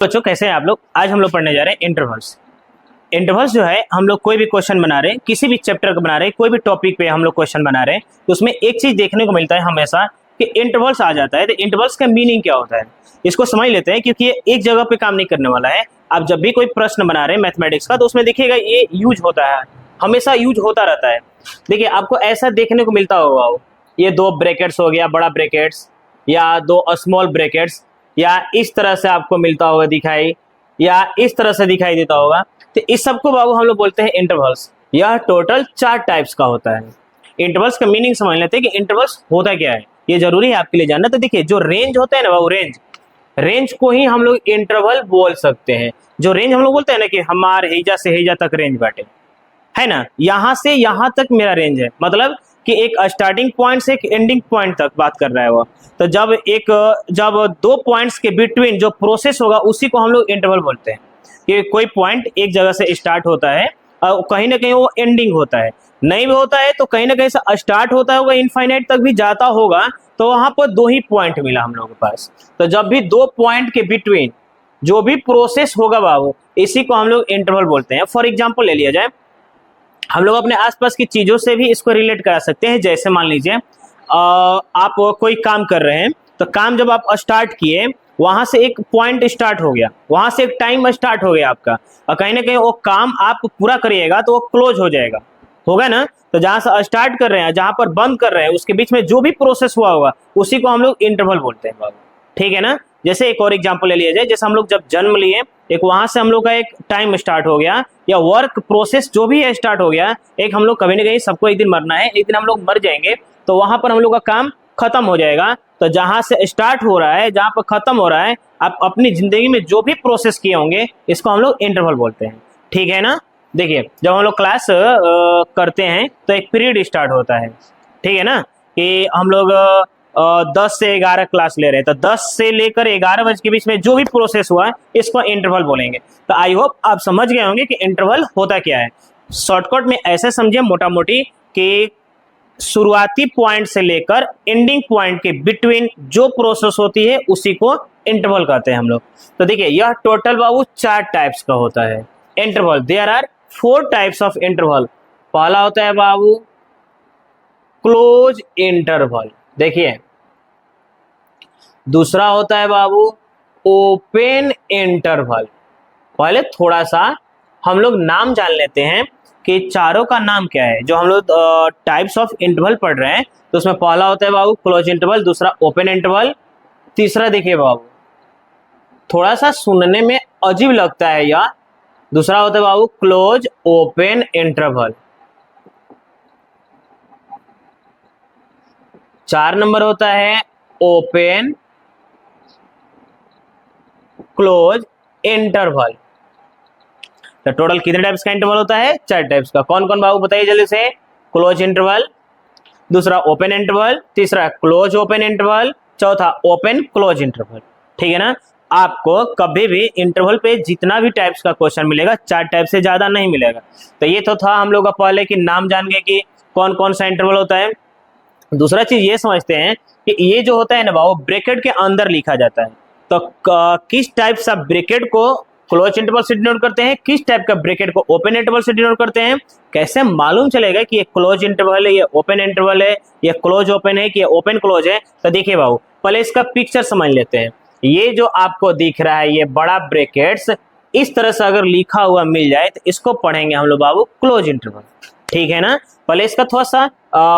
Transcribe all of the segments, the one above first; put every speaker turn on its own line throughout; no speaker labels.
बच्चों कैसे हैं आप लोग। आज हम लोग पढ़ने जा रहे हैं इंटरवल्स। इंटरवल्स जो है हम लोग कोई भी क्वेश्चन बना रहे हैं, किसी भी चैप्टर का बना रहे हैं, कोई भी टॉपिक पे हम लोग क्वेश्चन बना रहे हैं, तो उसमें एक चीज देखने को मिलता है हमेशा कि इंटरवल्स आ जाता है। तो इंटरवल्स का मीनिंग क्या होता है इसको समझ लेते हैं, क्योंकि ये एक जगह पे काम नहीं करने वाला है। आप जब भी कोई प्रश्न बना रहे हैं मैथमेटिक्स का, तो उसमें देखिएगा ये यूज होता है, हमेशा यूज होता रहता है। देखिए आपको ऐसा देखने को मिलता होगा, ये दो ब्रैकेट्स हो गया, बड़ा ब्रैकेट्स या दो स्मॉल ब्रैकेट्स, या इस तरह से आपको मिलता होगा दिखाई, या इस तरह से दिखाई देता होगा। तो इस सबको बाबू हम लोग बोलते हैं इंटरवल्स। यह टोटल 4 टाइप्स का होता है। इंटरवल्स का मीनिंग समझ लेते हैं कि इंटरवल्स होता क्या है, ये जरूरी है आपके लिए जानना। तो देखिए जो रेंज होता है ना बाबू, रेंज को ही हम लोग इंटरवल बोल सकते हैं। जो रेंज हम लोग बोलते हैं ना कि हमारे हेजा से हेजा तक रेंज बाटे, है ना, यहां से यहां तक मेरा रेंज है, मतलब कि एक स्टार्टिंग पॉइंट से एक एंडिंग पॉइंट तक बात कर रहा है वो। तो जब दो पॉइंट्स के बिटवीन जो प्रोसेस होगा उसी को हम लोग इंटरवल बोलते हैं। कि कोई पॉइंट एक जगह से स्टार्ट होता है और कहीं ना कहीं वो एंडिंग होता है, नहीं भी होता है तो कहीं ना कहीं से स्टार्ट होता होगा, इनफाइनाइट तक भी जाता होगा, तो वहां पर 2 ही पॉइंट मिला हम लोगों के पास। तो जब भी 2 पॉइंट के बिटवीन जो भी प्रोसेस होगा बाबू, इसी को हम लोग इंटरवल बोलते हैं। फॉर एग्जाम्पल ले लिया जाए, हम लोग अपने आसपास की चीजों से भी इसको रिलेट करा सकते हैं। जैसे मान लीजिए आप कोई काम कर रहे हैं, तो काम जब आप स्टार्ट किए, वहां से एक पॉइंट स्टार्ट हो गया, वहां से एक टाइम स्टार्ट हो गया आपका, और कहीं ना कहीं वो काम आप पूरा करिएगा तो वो क्लोज हो जाएगा, होगा ना। तो जहां से स्टार्ट कर रहे हैं, जहां पर बंद कर रहे हैं, उसके बीच में जो भी प्रोसेस हुआ होगा उसी को हम लोग इंटरवल बोलते हैं बाबू, ठीक है ना। जैसे एक और एग्जांपल ले लिया जाए, जैसे हम लोग जब जन्म लिए, एक वहां से हम लोग का एक टाइम स्टार्ट हो गया, या वर्क प्रोसेस जो भी है स्टार्ट हो गया। एक हम लोग कभी ना कहीं सबको एक दिन मरना है, एक दिन हम लोग मर जाएंगे, तो वहां पर हम लोग का काम खत्म हो जाएगा। तो जहां से स्टार्ट हो रहा है, जहां पर खत्म हो रहा है, आप अपनी जिंदगी में जो भी प्रोसेस किए होंगे, इसको हम लोग इंटरवल बोलते हैं, ठीक है ना। देखिए जब हम लोग क्लास करते हैं तो एक पीरियड स्टार्ट होता है, ठीक है ना, कि हम लोग 10 से 11 क्लास ले रहे हैं, तो 10 से लेकर 11 बजे के बीच में जो भी प्रोसेस हुआ है, इसको इंटरवल बोलेंगे। तो आई होप आप समझ गए होंगे कि इंटरवल होता क्या है। शॉर्टकट में ऐसे समझिए मोटा मोटी कि शुरुआती पॉइंट से लेकर एंडिंग पॉइंट के बिटवीन जो प्रोसेस होती है उसी को इंटरवल कहते हैं हम लोग। तो देखिए यह टोटल बाबू 4 टाइप्स का होता है interval. There are 4 types of interval. पहला होता है बाबू क्लोज इंटरवल, देखिए। दूसरा होता है बाबू ओपन इंटरवल। पहले थोड़ा सा हम लोग नाम जान लेते हैं कि चारों का नाम क्या है। जो हम लोग टाइप्स ऑफ इंटरवल पढ़ रहे हैं, तो उसमें पहला होता है बाबू क्लोज इंटरवल, दूसरा ओपन इंटरवल, तीसरा देखिए बाबू थोड़ा सा सुनने में अजीब लगता है यार, दूसरा होता है बाबू क्लोज ओपन इंटरवल। 4 नंबर होता है ओपन क्लोज इंटरवल। तो टोटल कितने टाइप्स का इंटरवल होता है? 4 टाइप्स का। कौन कौन बाबू बताइए जल्दी से। क्लोज इंटरवल, दूसरा ओपन इंटरवल, तीसरा क्लोज ओपन इंटरवल, चौथा ओपन क्लोज इंटरवल, ठीक है ना। आपको कभी भी इंटरवल पे जितना भी टाइप्स का क्वेश्चन मिलेगा, 4 टाइप से ज्यादा नहीं मिलेगा। तो ये तो था हम लोग का पहले कि नाम जान गए कि कौन कौन सा इंटरवल होता है। दूसरा चीज ये समझते हैं कि ये जो होता है ना बाबू, ब्रैकेट के अंदर लिखा जाता है। तो किस टाइप सा ब्रैकेट को क्लोज इंटरवल से डिनोट करते हैं, किस टाइप का ब्रैकेट को ओपन इंटरवल से डिनोट करते हैं, कैसे मालूम चलेगा कि ये क्लोज इंटरवल है, ये ओपन इंटरवल है, ये क्लोज ओपन है कि ये ओपन क्लोज है। तो देखिए बाबू पहले इसका पिक्चर समझ लेते हैं। ये जो आपको दिख रहा है ये बड़ा ब्रैकेट्स, इस तरह से अगर लिखा हुआ मिल जाए तो इसको पढ़ेंगे हम लोग बाबू क्लोज इंटरवल, ठीक है ना। पहले इसका थोड़ा सा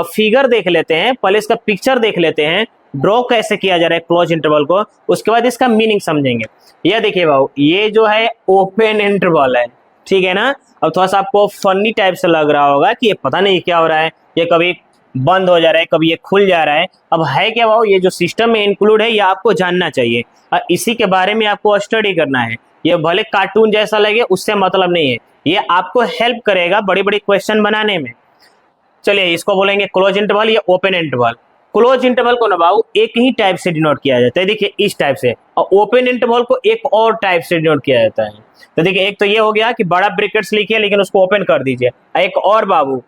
फिगर देख लेते हैं, पहले इसका पिक्चर देख लेते हैं, ड्रॉ कैसे किया जा रहा है क्लोज इंटरवल को, उसके बाद इसका मीनिंग समझेंगे। यह देखिए बाबू ये जो है ओपन इंटरवल है, ठीक है ना। अब थोड़ा सा आपको फनी टाइप से लग रहा होगा कि ये पता नहीं क्या हो रहा है, ये कभी बंद हो जा रहा है, कभी ये खुल जा रहा है। अब है क्या बाबू, ये जो सिस्टम में इंक्लूड है ये आपको जानना चाहिए और इसी के बारे में आपको स्टडी करना है। ये भले कार्टून जैसा लगे उससे मतलब नहीं है, ये आपको हेल्प करेगा बड़ी बड़ी क्वेश्चन बनाने में। चलिए इसको बोलेंगे क्लोज इंटरवल या ओपन इंटरवल। क्लोज इंटरवल को ना बाबू एक ही टाइप से डिनोट किया जाता है, देखिए इस टाइप से, और ओपन इंटरवल को एक और टाइप से डिनोट किया जाता है। तो देखिए एक तो ये हो गया कि बड़ा ब्रैकेट्स लिखिए लेकिन उसको ओपन कर दीजिए, एक और बाबू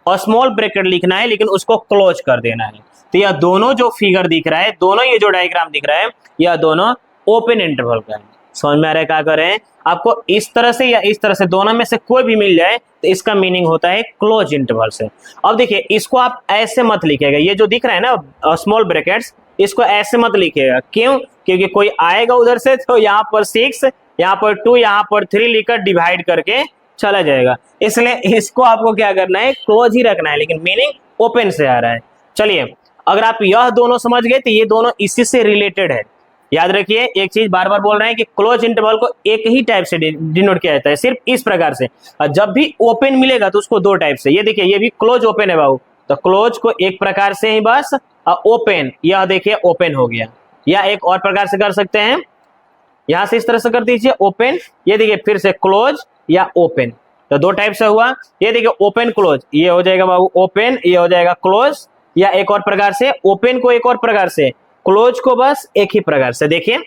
और स्मॉल ब्रैकेट लिखना है लेकिन उसको क्लोज कर देना है। तो यह दोनों जो फिगर दिख रहा है, दोनों ये जो डायग्राम दिख रहा है, यह दोनों ओपन इंटरवल का है। समझ में आ रहा है क्या कर रहे हैं? आपको इस तरह से या इस तरह से दोनों में से कोई भी मिल जाए तो इसका मीनिंग होता है क्लोज इंटरवल से। अब देखिए इसको आप ऐसे मत लिखिएगा, ये जो दिख रहा है ना स्मॉल ब्रैकेट्स, इसको ऐसे मत लिखिएगा। क्यों? क्योंकि कोई आएगा उधर से तो यहाँ पर 6, यहाँ पर 2, यहाँ पर 3 लिखकर डिवाइड करके चला जाएगा, इसलिए इसको आपको क्या करना है, क्लोज ही रखना है, लेकिन मीनिंग ओपन से आ रहा है। चलिए अगर आप यह दोनों समझ गए तो ये दोनों इसी से रिलेटेड है। याद रखिए एक चीज बार बार बोल रहे हैं कि क्लोज इंटरवल को एक ही टाइप से डिनोट किया जाता है, सिर्फ इस प्रकार से। और जब भी ओपन मिलेगा तो उसको दो टाइप से, ये देखिए ये भी क्लोज ओपन है बाबू, तो क्लोज को एक प्रकार से ही बस, और ओपन यह देखिए ओपन हो गया। या एक और प्रकार से कर सकते हैं, यहां से इस तरह से कर दीजिए ओपन, ये देखिए फिर से क्लोज या ओपन, तो दो टाइप से हुआ। ये देखिए ओपन क्लोज, ये हो जाएगा बाबू ओपन, ये हो जाएगा क्लोज। या एक और प्रकार से ओपन को एक और प्रकार से, क्लोज को बस एक ही प्रकार से। देखिए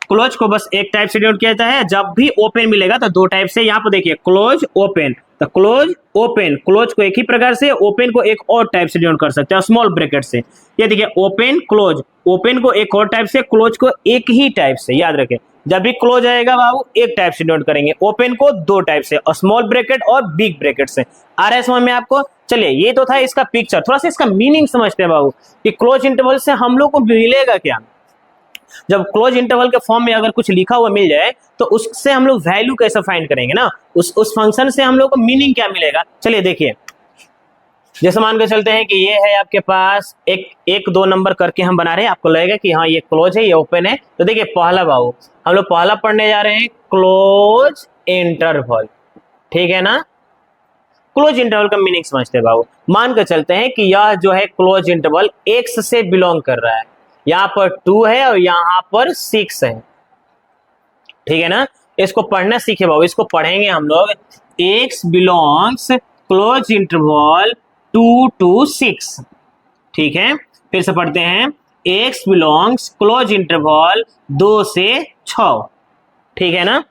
क्लोज को बस एक टाइप से डिनोट किया जाता है, जब भी ओपन मिलेगा तो दो टाइप से। यहाँ पर देखिए क्लोज ओपन, तो क्लोज ओपन, क्लोज को एक ही प्रकार से, ओपन को एक और टाइप से डिनोट कर सकते हैं स्मॉल ब्रैकेट से। ये देखिए ओपन क्लोज, ओपन को एक और टाइप से, क्लोज को एक ही टाइप से। याद रखें जब भी क्लोज आएगा बाबू एक टाइप से डिनोट करेंगे, ओपन को दो टाइप से, और स्मॉल ब्रैकेट और बिग ब्रैकेट से। आ रहा है समझ में आपको? चलिए ये तो था इसका पिक्चर, थोड़ा सा इसका मीनिंग समझते हैं बाबू कि क्लोज इंटरवल से हम लोग को मिलेगा क्या। जब क्लोज इंटरवल के फॉर्म में अगर कुछ लिखा हुआ मिल जाए तो उससे हम लोग वैल्यू कैसे फाइंड करेंगे ना, उस फंक्शन से हम लोग को मीनिंग क्या मिलेगा। चलिए देखिए जैसे मान के चलते हैं कि ये है आपके पास एक दो नंबर करके हम बना रहे हैं, आपको लगेगा कि हाँ ये क्लोज है ये ओपन है। तो देखिए पहला बाबू हम लोग पहला पढ़ने जा रहे हैं क्लोज इंटरवल, ठीक है ना। क्लोज इंटरवल का मीनिंग समझते हैं बाबू। मान कर चलते हैं कि यह जो है क्लोज इंटरवल एक्स से बिलोंग कर रहा है, यहाँ पर 2 है और यहाँ पर 6 है, ठीक है ना। इसको पढ़ना सीखे बाबू, इसको पढ़ेंगे हम लोग। X belongs close interval 2 to 6, ठीक है। फिर से पढ़ते हैं एक्स बिलोंग्स क्लोज इंटरवल 2 से 6, ठीक है ना।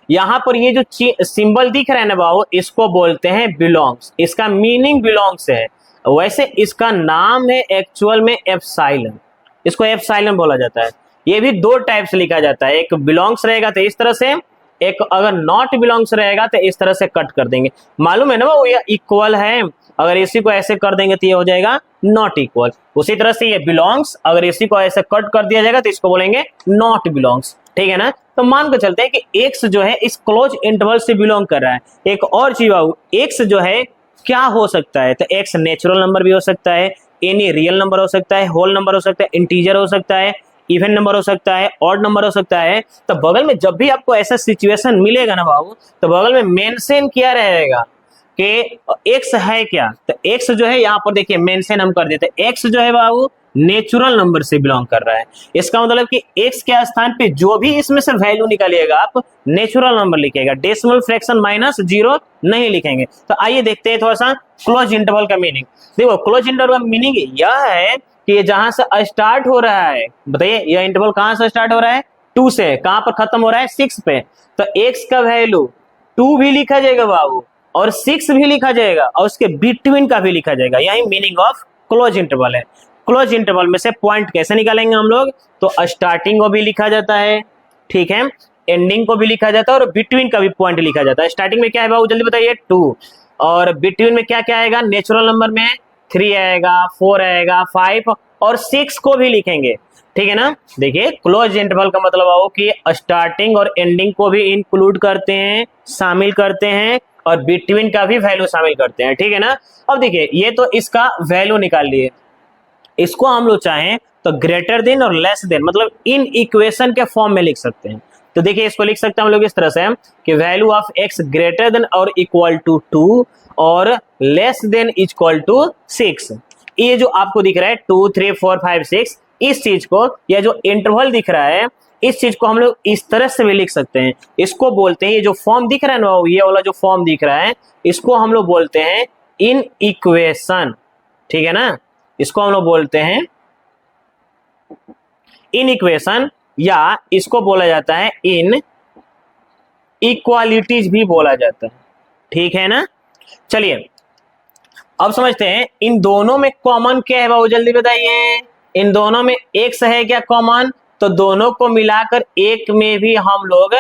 यहां पर ये जो सिंबल दिख रहा है ना बाबू, इसको बोलते हैं बिलोंग्स, इसका मीनिंग बिलोंग्स है। वैसे इसका नाम है एक्चुअल में एप्सिलॉन, इसको एप्सिलॉन बोला जाता है। ये भी दो टाइप से लिखा जाता है, एक बिलोंग्स रहेगा तो इस तरह से, एक अगर नॉट बिलोंग्स रहेगा तो इस तरह से कट कर देंगे। मालूम है ना बाबू ये इक्वल है, अगर इसी को ऐसे कर देंगे तो ये हो जाएगा नॉट इक्वल। उसी तरह से ये बिलोंग्स अगर इसी को ऐसे कट कर दिया जाएगा तो इसको बोलेंगे नॉट बिलोंग्स, ठीक है ना। तो मान कर चलते हैं कि एक्स जो है इस क्लोज इंटरवल से बिलोंग कर रहा है। एक और चीज बाबू, एक्स जो है क्या हो सकता है, तो एक्स नेचुरल नंबर भी हो सकता है, एनी रियल नंबर हो सकता है, होल नंबर हो सकता है, इंटीजर हो सकता है, इवन नंबर हो सकता है, ऑड नंबर हो सकता है। तो बगल में जब भी आपको ऐसा सिचुएशन मिलेगा ना बाबू, तो बगल में मेंशन किया रहेगा कि एक्स है क्या, तो एक्स जो है यहाँ पर देखिए मेंशन हम कर देते हैं, एक्स जो है बाबू नेचुरल नंबर से बिलोंग कर रहा है। इसका मतलब कि एक्स के स्थान पे जो भी इसमें से वैल्यू निकालिएगा आप नेचुरल नंबर लिखेगा, डेसिमल फ्रैक्शन माइनस 0 नहीं लिखेंगे। तो आइए देखते हैं थोड़ा सा क्लोज इंटरवल का मीनिंग। देखो क्लोज इंटरवल का मीनिंग यह है कि जहां से स्टार्ट हो रहा है, बताइए यह इंटरवल कहां से स्टार्ट हो रहा है, 2 से, कहां पर खत्म हो रहा है, 6 पे। तो एक्स का वैल्यू 2 भी लिखा जाएगा बाबू और 6 भी लिखा जाएगा और उसके बिटवीन का भी लिखा जाएगा, यही मीनिंग ऑफ क्लोज इंटरवल है। क्लोज इंटरवल में से पॉइंट कैसे निकालेंगे हम लोग, तो स्टार्टिंग को भी लिखा जाता है, ठीक है, एंडिंग को भी लिखा जाता है और बिटवीन का भी पॉइंट लिखा जाता है। स्टार्टिंग में क्या है बाबू जल्दी बताइए 2, और बिटवीन में क्या क्या आएगा, नेचुरल नंबर में 3 आएगा, 4 आएगा, 5 और 6 को भी लिखेंगे, ठीक है ना। देखिए क्लोज इंटरवल का मतलब आओ कि स्टार्टिंग और एंडिंग को भी इंक्लूड करते हैं, शामिल करते हैं, और बिटवीन का भी वैल्यू शामिल करते हैं, ठीक है ना। अब देखिए ये तो इसका वैल्यू निकाल लिए, इसको हम लोग चाहें तो ग्रेटर देन और लेस देन मतलब इन इक्वेशन के फॉर्म में लिख सकते हैं। तो देखिए इसको लिख सकते हैं हम लोग इस तरह से कि value of x greater than और इक्वल टू 2 और लेस देन इक्वल टू 6। ये जो आपको दिख रहा है 2, 3, 4, 5, 6, इस चीज को, या जो इंटरवल दिख रहा है इस चीज को हम लोग इस तरह से भी लिख सकते हैं। इसको बोलते हैं, ये जो फॉर्म दिख रहा है ना, ये वाला जो फॉर्म दिख रहा है इसको हम लोग बोलते हैं इन इक्वेशन, ठीक है ना। इसको हम लोग बोलते हैं इन इक्वेशन, या इसको बोला जाता है इन इक्वालिटीज भी बोला जाता है, ठीक है ना। चलिए अब समझते हैं इन दोनों में कॉमन क्या है बाबू जल्दी बताइए। इन दोनों में एक्स है क्या कॉमन, तो दोनों को मिलाकर एक में भी हम लोग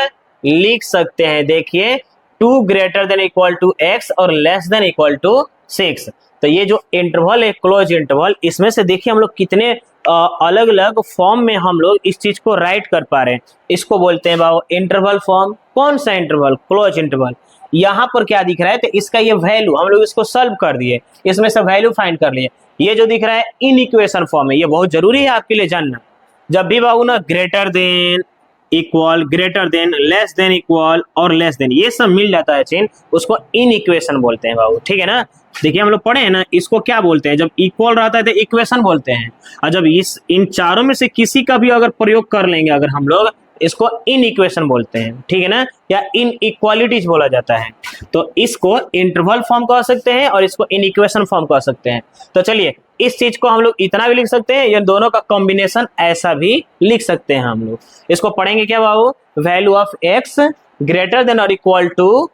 लिख सकते हैं। देखिए 2 greater than equal to x और लेस देन इक्वल टू 6। तो ये जो इंटरवल है क्लोज इंटरवल, इसमें से देखिए हम लोग कितने अलग अलग फॉर्म में हम लोग इस चीज को राइट कर पा रहे हैं। इसको बोलते हैं बाबू इंटरवल फॉर्म। कौन सा इंटरवल? Close interval. यहाँ पर क्या दिख रहा है? तो इसका ये वैल्यू हम लोग इसको सॉल्व कर दिए, इसमें से वैल्यू फाइंड कर लिए। ये जो दिख रहा है इन इक्वेशन फॉर्म है, ये बहुत जरूरी है आपके लिए जानना। जब भी बाबू ना greater than, equal, greater than, less than equal और लेस देन, ये सब मिल जाता है चिन्ह, उसको इन इक्वेशन बोलते हैं बाबू। ठीक है ना? देखिए हम लोग पढ़े हैं ना, इसको क्या बोलते हैं? जब इक्वल रहता है तो इक्वेशन बोलते हैं, और जब इन चारों में से किसी का भी अगर प्रयोग कर लेंगे अगर हम लोग, इसको इन इक्वेशन बोलते हैं। ठीक है ना? या इन इक्वालिटीज बोला जाता है। तो इसको इंटरवल फॉर्म कह सकते हैं और इसको इन इक्वेशन फॉर्म कह सकते हैं। तो चलिए इस चीज को हम लोग इतना भी लिख सकते हैं, या दोनों का कॉम्बिनेशन ऐसा भी लिख सकते हैं हम लोग। इसको पढ़ेंगे क्या बाबू? Value of x greater than और इक्वल टू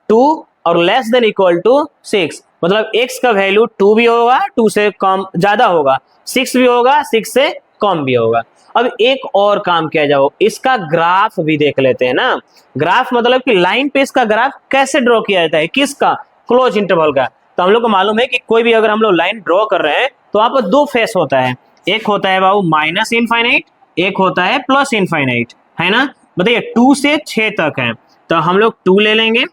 2 और लेस देन इक्वल टू 6। मतलब x का वैल्यू 2 भी होगा, 2 से कम ज्यादा होगा, 6 भी होगा, 6 से कम भी होगा। अब एक और काम किया जाओ, इसका ग्राफ भी देख लेते हैं ना। ग्राफ मतलब कि लाइन पे इसका ग्राफ कैसे ड्रॉ किया जाता है? किसका? क्लोज इंटरवल का। तो हम लोग को मालूम है कि कोई भी अगर हम लोग लाइन ड्रॉ कर रहे हैं तो वहां पर 2 फेस होता है। एक होता है बाबू माइनस इनफाइनाइट, एक होता है प्लस इनफाइनाइट, है ना? बताइए 2 से 6 तक है, तो हम लोग 2 ले लेंगे,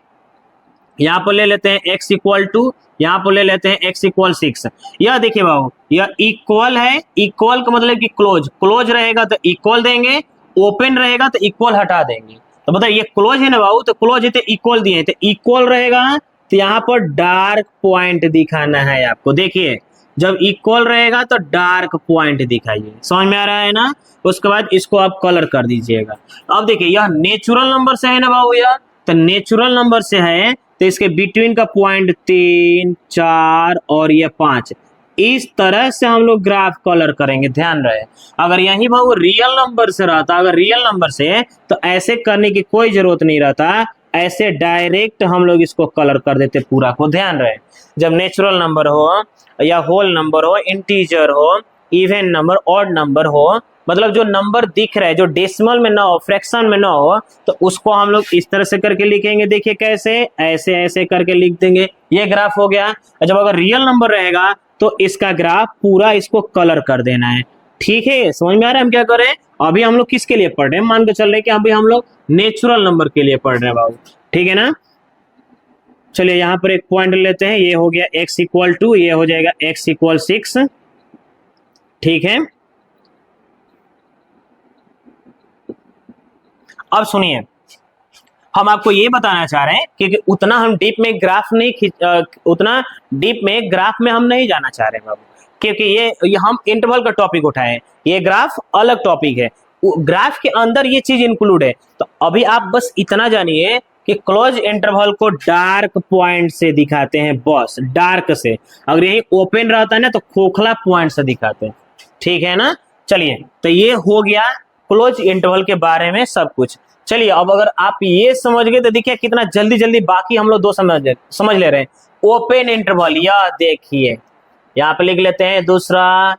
यहाँ पर ले लेते हैं x इक्वल टू, यहाँ पर ले लेते हैं x इक्वल 6। यह देखिए बाबू, यह इक्वल है। इक्वल का मतलब कि क्लोज, क्लोज रहेगा तो इक्वल देंगे, ओपन रहेगा तो इक्वल हटा देंगे। तो बताइए ये क्लोज है ना बाबू, तो क्लोज है तो इक्वल दिए, तो इक्वल रहेगा तो यहाँ पर डार्क पॉइंट दिखाना है आपको। देखिए जब इक्वल रहेगा तो डार्क पॉइंट दिखाइए, समझ में आ रहा है ना? उसके बाद इसको आप कलर कर दीजिएगा। अब देखिए यह नेचुरल नंबर से है ना बाबू, यह तो नेचुरल नंबर से है, तो इसके बिटवीन का पॉइंट 3, 4 और ये 5, इस तरह से हम लोग ग्राफ कलर करेंगे। ध्यान रहे, अगर यही भाव रियल नंबर से रहता, अगर रियल नंबर से, तो ऐसे करने की कोई जरूरत नहीं रहता, ऐसे डायरेक्ट हम लोग इसको कलर कर देते पूरा को। ध्यान रहे, जब नेचुरल नंबर हो या होल नंबर हो, इंटीजर हो, इवन नंबर, ऑड नंबर हो, मतलब जो नंबर दिख रहा है जो डेसिमल में ना हो, फ्रैक्शन में ना हो, तो उसको हम लोग इस तरह से करके लिखेंगे। देखिए कैसे, ऐसे ऐसे करके लिख देंगे, ये ग्राफ हो गया। जब अगर रियल नंबर रहेगा तो इसका ग्राफ पूरा इसको कलर कर देना है। ठीक है, समझ में आ रहा है हम क्या कर रहे हैं? अभी हम लोग किसके लिए पढ़ रहे हैं? मान के चल रहे हैं कि अभी हम लोग नेचुरल नंबर के लिए पढ़ रहे हैं बाबू। ठीक है ना? चलिए यहाँ पर एक पॉइंट लेते हैं, ये हो गया x इक्वल टू, ये हो जाएगा x इक्वल 6। ठीक है, अब सुनिए, हम आपको ये बताना चाह रहे हैं क्योंकि उतना हम डीप में ग्राफ नहीं उतना डीप में ग्राफ में हम नहीं जाना चाह रहे बाबू, क्योंकि ये हम इंटरवल का टॉपिक उठाए हैं, ये ग्राफ अलग टॉपिक है, ग्राफ के अंदर ये चीज इंक्लूड है। तो अभी आप बस इतना जानिए कि क्लोज इंटरवल को डार्क पॉइंट से दिखाते हैं, बस डार्क से। अगर यही ओपन रहता है ना तो खोखला पॉइंट से दिखाते हैं। ठीक है ना? चलिए, तो ये हो गया क्लोज इंटरवल के बारे में सब कुछ। चलिए अब अगर आप ये समझ गए तो देखिए कितना जल्दी जल्दी बाकी हम लोग 2 समझ ले रहे हैं। ओपन इंटरवल, या देखिए यहाँ पे लिख लेते हैं दूसरा।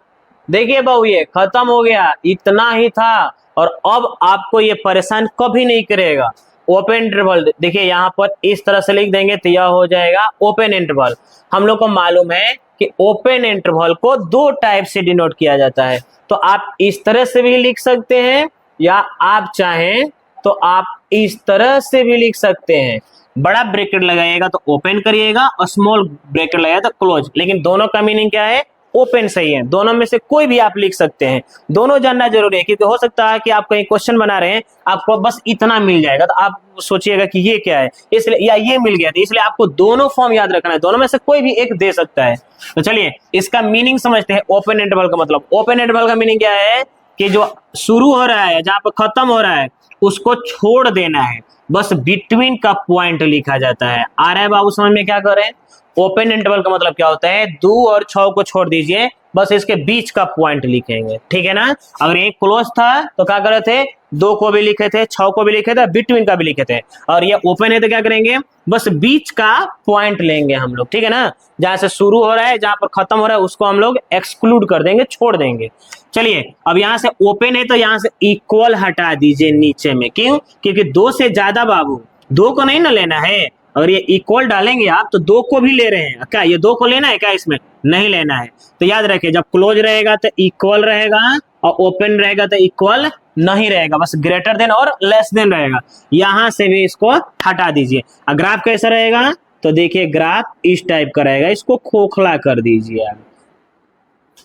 देखिए बाबू ये खत्म हो गया, इतना ही था, और अब आपको ये परेशान कभी नहीं करेगा। ओपन इंटरवल देखिए यहाँ पर इस तरह से लिख देंगे तो यह हो जाएगा ओपन इंटरवल। हम लोग को मालूम है कि ओपन इंटरवल को 2 टाइप से डिनोट किया जाता है, तो आप इस तरह से भी लिख सकते हैं, या आप चाहें तो आप इस तरह से भी लिख सकते हैं। बड़ा ब्रैकेट लगाइएगा तो ओपन करिएगा और स्मॉल ब्रैकेट लगाइएगा तो क्लोज, लेकिन दोनों का मीनिंग क्या है? ओपन सही है। दोनों में से कोई भी आप लिख सकते हैं, दोनों जानना जरूरी है, क्योंकि हो सकता है कि आप कहीं क्वेश्चन बना रहे हैं, आपको बस इतना मिल जाएगा तो आप सोचिएगा कि ये क्या है, इसलिए, या ये मिल गया था, इसलिए आपको दोनों फॉर्म याद रखना है, दोनों में से कोई भी एक दे सकता है। तो चलिए इसका मीनिंग समझते हैं। ओपन इंटरवल का मतलब, ओपन इंटरवल का मीनिंग क्या है कि जो शुरू हो रहा है, जहां पर खत्म हो रहा है, उसको छोड़ देना है, बस बिटवीन का पॉइंट लिखा जाता है। आ रहा है बाबू समझ में? क्या करें? ओपन इंटरवल का मतलब क्या होता है? 2 और 6 को छोड़ दीजिए, बस इसके बीच का पॉइंट लिखेंगे, ठीक है ना। अगर ये क्लोज था तो क्या करे थे, 2 को भी लिखे थे, 6 को भी लिखे थे, बिटवीन का भी लिखे थे। और ये ओपन है तो क्या करेंगे, बस बीच का पॉइंट लेंगे हम लोग, ठीक है ना। जहां से शुरू हो रहा है, जहां पर खत्म हो रहा है, उसको हम लोग एक्सक्लूड कर देंगे, छोड़ देंगे। चलिए अब यहां से ओपन है तो यहां से इक्वल हटा दीजिए नीचे में, क्यों, क्योंकि 2 से ज्यादा बाबू, 2 को नहीं ना लेना है। अगर ये इक्वल डालेंगे आप तो 2 को भी ले रहे हैं क्या, ये 2 को लेना है क्या, इसमें नहीं लेना है। तो याद रखिए, जब क्लोज रहेगा तो इक्वल रहेगा और ओपन रहेगा तो इक्वल नहीं रहेगा, बस ग्रेटर देन और लेस देन रहेगा। यहां से भी इसको हटा दीजिए। और ग्राफ कैसा रहेगा, तो देखिए ग्राफ इस टाइप का रहेगा, इसको खोखला कर दीजिए आप।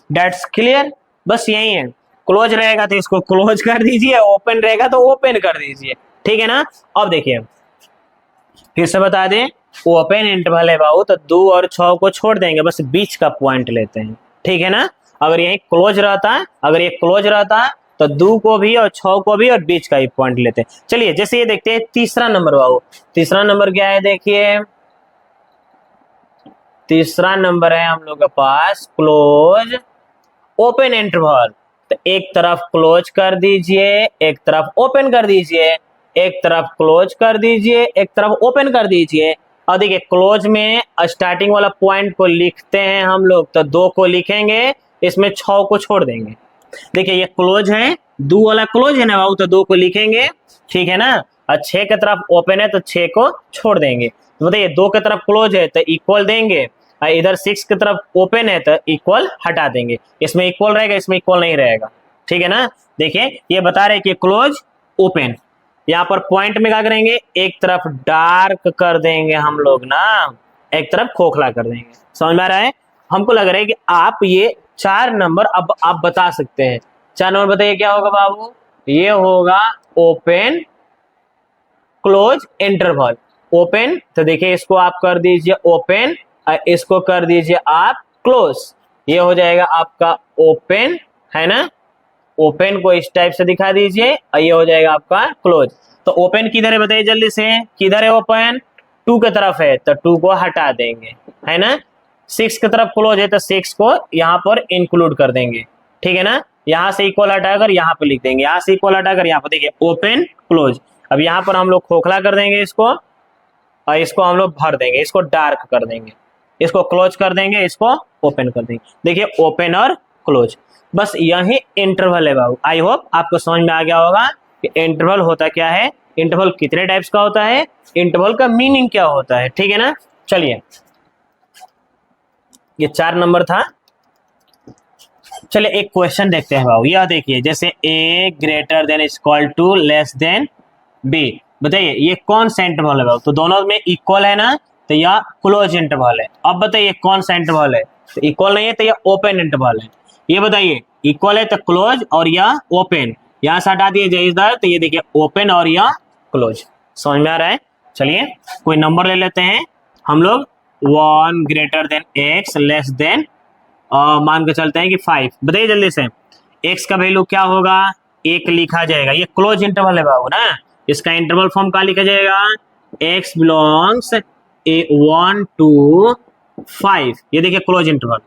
दैट्स क्लियर, बस यही है। क्लोज रहेगा तो इसको क्लोज कर दीजिए, ओपन रहेगा तो ओपन कर दीजिए, ठीक है ना। अब देखिए फिर से बता दें, ओपन इंटरवल है बाबू तो 2 और 6 को छोड़ देंगे, बस बीच का पॉइंट लेते हैं, ठीक है ना। अगर ये क्लोज रहता, अगर ये क्लोज रहता तो 2 को भी और 6 को भी और बीच का ही पॉइंट लेते हैं। चलिए जैसे ये देखते हैं तीसरा नंबर बाबू, तीसरा नंबर क्या है, देखिए तीसरा नंबर है हम लोग के पास क्लोज ओपन इंटरवल। तो एक तरफ क्लोज कर दीजिए, एक तरफ ओपन कर दीजिए, एक तरफ क्लोज कर दीजिए, एक तरफ ओपन कर दीजिए। और देखिए क्लोज में स्टार्टिंग वाला पॉइंट को लिखते हैं हम लोग, तो 2 को लिखेंगे, इसमें 6 को छोड़ देंगे। देखिए ये क्लोज है, 2 वाला क्लोज है ना बाबू, तो 2 को लिखेंगे, ठीक है ना। और 6 की तरफ ओपन है तो 6 को छोड़ देंगे। तो बताइए 2 की तरफ क्लोज है तो इक्वल देंगे, और इधर 6 की तरफ ओपन है तो इक्वल हटा देंगे। इसमें इक्वल रहेगा, इसमें इक्वल नहीं रहेगा, ठीक है ना। देखिए ये बता रहे कि क्लोज ओपन, यहाँ पर पॉइंट में क्या करेंगे, एक तरफ डार्क कर देंगे हम लोग ना, एक तरफ खोखला कर देंगे। समझ में आ रहा है। हमको लग रहा है कि आप ये 4 नंबर अब आप बता सकते हैं। 4 नंबर बताइए क्या होगा बाबू, ये होगा ओपन क्लोज इंटरवल। ओपन तो देखिए इसको आप कर दीजिए ओपन, इसको कर दीजिए आप क्लोज, ये हो जाएगा आपका ओपन, है ना। ओपन को इस टाइप से दिखा दीजिए और ये हो जाएगा आपका क्लोज। तो ओपन किधर है बताइए जल्दी से, किधर है ओपन, 2 की तरफ है तो 2 को हटा देंगे, है ना। 6 की तरफ क्लोज है तो 6 को यहाँ पर इंक्लूड कर देंगे, ठीक है ना। यहाँ से इक्वल हटाकर यहाँ पे लिख देंगे, यहाँ से इक्वल हटाकर यहाँ पे, देखिए ओपन क्लोज। अब यहाँ पर हम लोग खोखला कर देंगे इसको, और इसको हम लोग भर देंगे, इसको डार्क कर देंगे, इसको क्लोज कर देंगे, इसको ओपन कर देंगे। देखिए ओपन और क्लोज, बस यही इंटरवल है बाबू। आई होप आपको समझ में आ गया होगा कि इंटरवल होता क्या है, इंटरवल कितने टाइप्स का होता है, इंटरवल का मीनिंग क्या होता है, ठीक है ना। चलिए ये 4 नंबर था। चलिए एक क्वेश्चन देखते हैं बाबू। यह देखिए जैसे a greater than equal to less than b, बताइए ये कौन सा इंटरवल है बाबू। तो दोनों में इक्वल है ना, तो यह क्लोज इंटरवल है। अब बताइए कौन सा इंटरवल है, तो इक्वल नहीं है तो यह ओपन इंटरवल है। ये बताइए इक्वल है तो क्लोज और यह ओपन, यहां से हटा दिए जाए इधर, तो ये देखिए ओपन और यह क्लोज। समझ में आ रहा है। चलिए कोई नंबर ले लेते हैं हम लोग, 1 greater than x less then मान के चलते हैं कि 5। बताइए जल्दी से x का वैल्यू क्या होगा, 1 लिखा जाएगा। ये क्लोज इंटरवल है बाबू ना, इसका इंटरवल फॉर्म क्या लिखा जाएगा, x बिलोंग्स 1 to 5। ये देखिए क्लोज इंटरवल,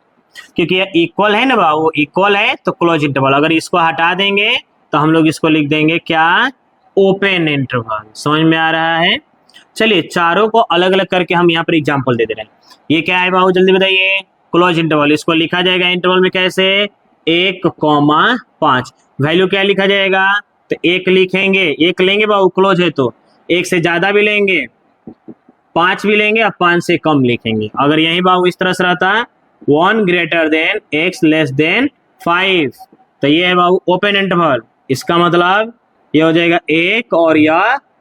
क्योंकि ये इक्वल है ना बाबू, इक्वल है तो क्लोज इंटरवल। अगर इसको हटा देंगे तो हम लोग इसको लिख देंगे क्या, ओपन इंटरवल। समझ में आ रहा है। चलिए चारों को अलग अलग करके हम यहाँ पर एग्जांपल दे दे रहे हैं। ये क्या है बाबू जल्दी बताइए, क्लोज इंटरवल। इसको लिखा जाएगा इंटरवल में कैसे, 1,5। वैल्यू क्या लिखा जाएगा, तो 1 लिखेंगे, 1 लेंगे बाबू क्लोज है तो, 1 से ज्यादा भी लेंगे, 5 भी लेंगे और 5 से कम लिखेंगे। अगर यही बाबू इस तरह से रहता है 1 greater than x less then 5, तो ये है बाबू ओपन इंटरवल। इसका मतलब ये हो जाएगा 1 और या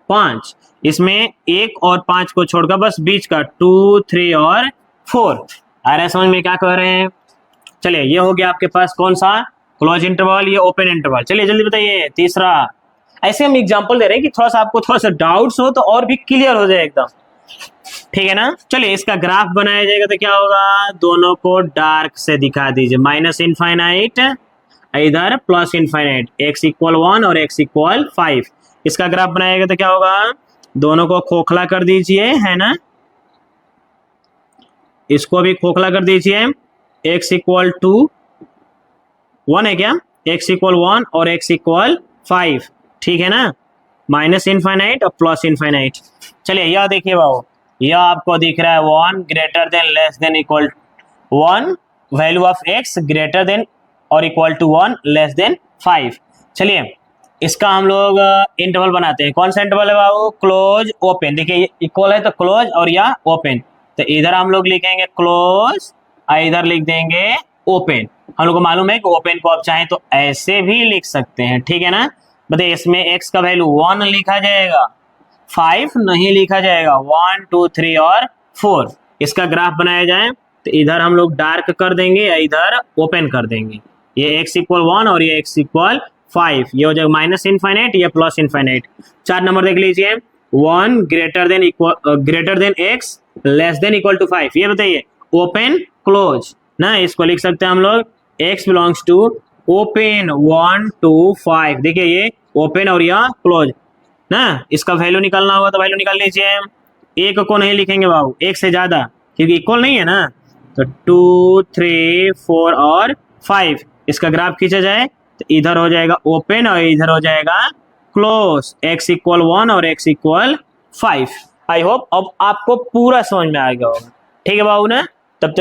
5, इसमें 1 और 5 को छोड़कर बस बीच का 2, 3 और 4। आ रहा है समझ में क्या कह रहे हैं। चलिए ये हो गया आपके पास कौन सा, क्लोज इंटरवल, ये ओपन इंटरवल। चलिए जल्दी बताइए तीसरा। ऐसे हम एग्जांपल दे रहे हैं कि थोड़ा सा आपको थोड़ा सा डाउट्स हो तो और भी क्लियर हो जाए एकदम, ठीक है ना। चलिए इसका ग्राफ बनाया जाएगा तो क्या होगा, दोनों को डार्क से दिखा दीजिए, माइनस इनफाइनाइट इधर प्लस इनफाइनाइट, x इक्वल 1 और x इक्वल 5। इसका ग्राफ बनाएगा तो क्या होगा, दोनों को खोखला कर दीजिए, है ना, इसको भी खोखला कर दीजिए, x इक्वल टू 1 है क्या, x इक्वल 1 और x इक्वल 5, ठीक है ना, माइनस इनफाइनाइट और प्लस इनफाइनाइट। चलिए यह देखिए बाबू, यह आपको दिख रहा है 1 greater than less than equal 1, value of x greater than और इक्वल टू 1 लेस देन 5। चलिए इसका हम लोग इंटरवल बनाते हैं। कौन सा इंटरवल है बाबू, क्लोज ओपन। देखिए इक्वल है तो क्लोज और या ओपन, तो इधर हम लोग लिखेंगे क्लोज और इधर लिख देंगे ओपन। हम लोग को मालूम है कि ओपन को आप चाहें तो ऐसे भी लिख सकते हैं, ठीक है ना। बताइए इसमें x का वैल्यू 1 लिखा जाएगा, 5 नहीं लिखा जाएगा, 1 2 3 और 4। इसका ग्राफ बनाया जाए तो इधर हम लोग डार्क कर देंगे या इधर ओपन कर देंगे। ये x इक्वल 1 और ये x इक्वल 5, ये हो जाएगा माइनस इनफाइनाइट या प्लस इनफाइनाइट। 4 नंबर देख लीजिए, 1 greater than x less than equal to 5। ये बताइए ओपन क्लोज ना, इसको लिख सकते हैं हम लोग x बिलोंग्स टू ओपन 1 2 5। देखिए ये ओपन और यह क्लोज ना, इसका वैल्यू निकालना होगा तो वैल्यू निकाल लीजिए। एक को नहीं लिखेंगे बाबू, एक से ज्यादा, क्योंकि इक्वल नहीं है ना। तो 2 3 4 और 5, इसका ग्राफ खींचा जाए तो इधर हो जाएगा ओपन और इधर हो जाएगा क्लोज, x इक्वल 1 और x इक्वल 5। आई होप अब आपको पूरा समझ में आ गया होगा, ठीक है बाबू ना। तब तक